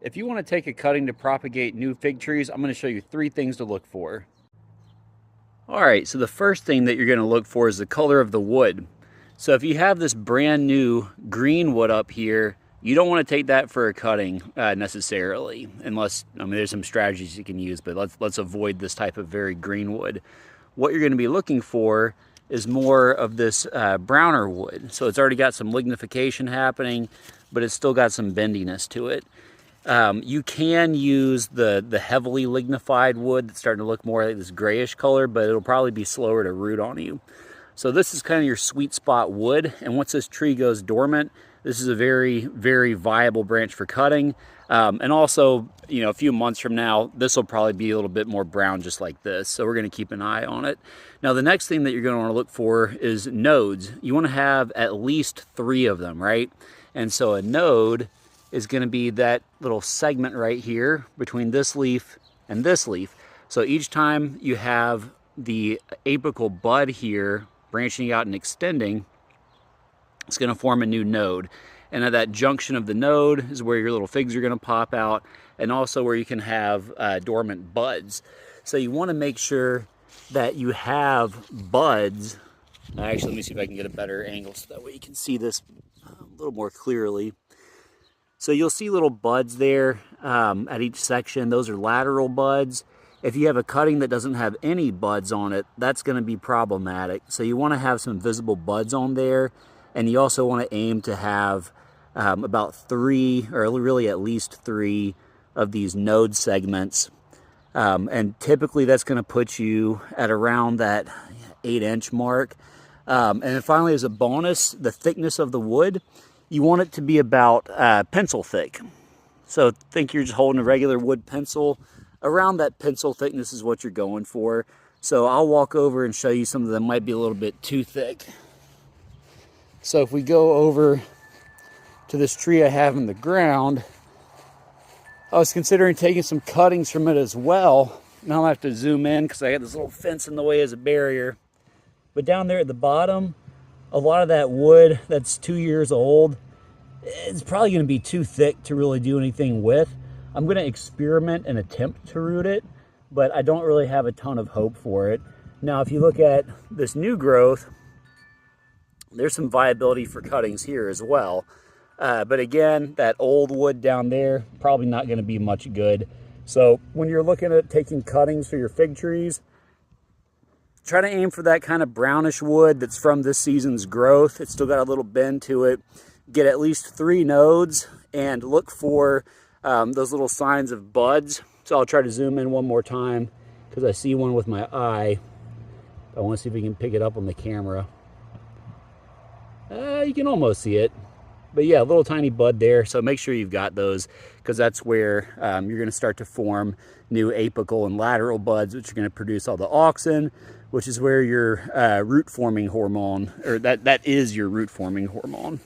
If you want to take a cutting to propagate new fig trees, I'm going to show you 3 things to look for. All right, so the first thing that you're going to look for is the color of the wood. So if you have this brand new green wood up here, you don't want to take that for a cutting necessarily, unless, I mean, there's some strategies you can use, but let's avoid this type of very green wood. What you're going to be looking for is more of this browner wood. So it's already got some lignification happening, but it's still got some bendiness to it. You can use the heavily lignified wood that's starting to look more like this grayish color, but it'll probably be slower to root on you. So this is kind of your sweet spot wood, and once this tree goes dormant, this is a very, very viable branch for cutting. And also, you know, a few months from now, this will probably be a little bit more brown just like this. So we're going to keep an eye on it. Now, the next thing that you're going to want to look for is nodes. You want to have at least 3 of them, right? And so a node is going to be that little segment right here between this leaf and this leaf. So each time you have the apical bud here branching out and extending, it's going to form a new node. And at that junction of the node is where your little figs are going to pop out, and also where you can have dormant buds. So you want to make sure that you have buds. Actually, let me see if I can get a better angle so that way you can see this a little more clearly. So you'll see little buds there at each section. Those are lateral buds. If you have a cutting that doesn't have any buds on it, that's going to be problematic. So you want to have some visible buds on there, and you also want to aim to have about 3, or really at least 3 of these node segments. And typically that's going to put you at around that 8-inch mark. And then finally, as a bonus, the thickness of the wood, you want it to be about pencil thick. So think you're just holding a regular wood pencil. Around that pencil thickness is what you're going for. So I'll walk over and show you some of them might be a little bit too thick. So if we go over to this tree I have in the ground, I was considering taking some cuttings from it as well. Now I'll have to zoom in because I got this little fence in the way as a barrier. But down there at the bottom, a lot of that wood that's 2 years old, it's probably going to be too thick to really do anything with. I'm going to experiment and attempt to root it, but I don't really have a ton of hope for it. Now, if you look at this new growth, there's some viability for cuttings here as well. But again, that old wood down there, probably not going to be much good. So when you're looking at taking cuttings for your fig trees, try to aim for that kind of brownish wood that's from this season's growth. It's still got a little bend to it. Get at least 3 nodes and look for those little signs of buds. So I'll try to zoom in one more time because I see one with my eye. I want to see if we can pick it up on the camera. You can almost see it. But yeah, a little tiny bud there. So make sure you've got those, because that's where you're going to start to form new apical and lateral buds, which are going to produce all the auxin, which is where your root forming hormone, or that is your root forming hormone.